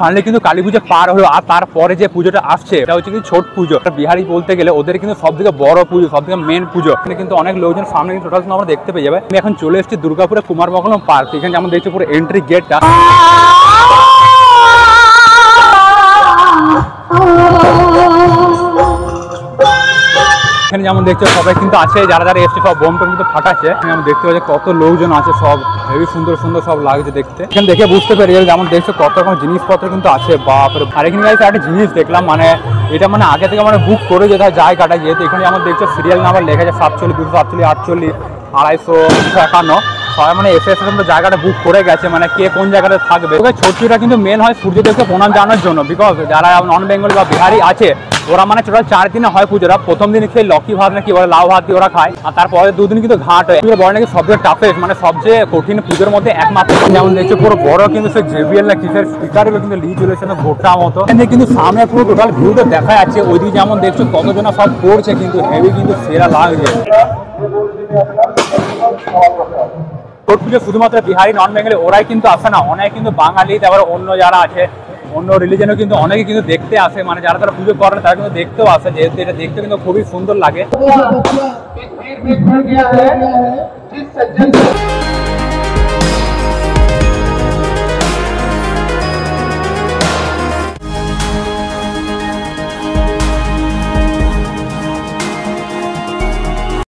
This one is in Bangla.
ফাইনালি কিন্তু কালী পুজো পার হলো, আর তারপরে যে পুজোটা আসছে এটা হচ্ছে কিন্তু ছোট পুজো। বিহারি বলতে গেলে ওদের কিন্তু সব থেকে বড় পুজো, সব থেকে মেন পুজো। এখানে কিন্তু অনেক লোকজন সামনে কিন্তু টোটাল আমরা দেখতে পেয়ে যাবে। আমি এখন চলে এসেছি দুর্গাপুরে কুমারমঙ্গলম পার্ক। এখানে যেমন দেখছি পুরো এন্ট্রি গেটটা, এখানে যেমন দেখছো সবাই কিন্তু আছে, যারা যারা এসছে সব বোম টোম কিন্তু ফাটাচ্ছে। আমি দেখতে পাচ্ছি কত লোকজন আছে, সব হেবি সুন্দর সুন্দর সব লাগছে দেখতে। এখানে দেখে বুঝতে পেরে যাবে, যেমন দেখছো কত রকম জিনিসপত্র কিন্তু আছে। বাপরে, আর এখানে একটা জিনিস দেখলাম, মানে এটা মানে আগে থেকে মানে বুক করে যেতে হয় জায়গাটা, যেহেতু এখানে যেমন দেখছো সিরিয়াল নাম্বার লেখা আছে 47, 247, 48, 250, 251। সবাই মানে এসে জায়গাটা বুক করে গেছে, মানে কে কোন জায়গাটা থাকবে। ছটপুজোটা কিন্তু মেন হয় সূর্যদেবকে প্রণাম জানানোর জন্য, বিকজ যারা নন বেঙ্গলি বা বিহারি আছে ওরা মানে টোটাল 4 দিনে হয় পুজোটা। প্রথম দিন খেয়ে লক্ষ্মী ভাত নাকি ওরা লাউ ভাত দিয়ে ওরা খায়, আর তারপরে 2 দিন কিন্তু ঘাট হয়। বড় নাকি সবচেয়ে টাফেস্ট, মানে সবচেয়ে কঠিন পুজোর মধ্যে একমাত্র। যেমন দেখছো পুরো বড় কিন্তু সে জেবিএল না কিসের স্পিকারগুলো কিন্তু লিজ চলেছে গোটা মতো। কিন্তু সামনে পুরো টোটাল ভিউটা দেখা যাচ্ছে। ওইদিকে যেমন দেখছো কতজনা সব করছে, কিন্তু হেভি কিন্তু সেরা লাগছে। ছট পুজো শুধুমাত্র বিহারি নন বেঙ্গলি ওরাই কিন্তু আসে না, অনেক কিন্তু বাঙালি, তারপরে অন্য যারা আছে অন্য রিলিজনও কিন্তু অনেকে কিন্তু দেখতে আসে। মানে যারা তারা পুজো করেন তারা কিন্তু দেখতেও আসে, যেহেতু এটা দেখতে কিন্তু খুবই সুন্দর লাগে।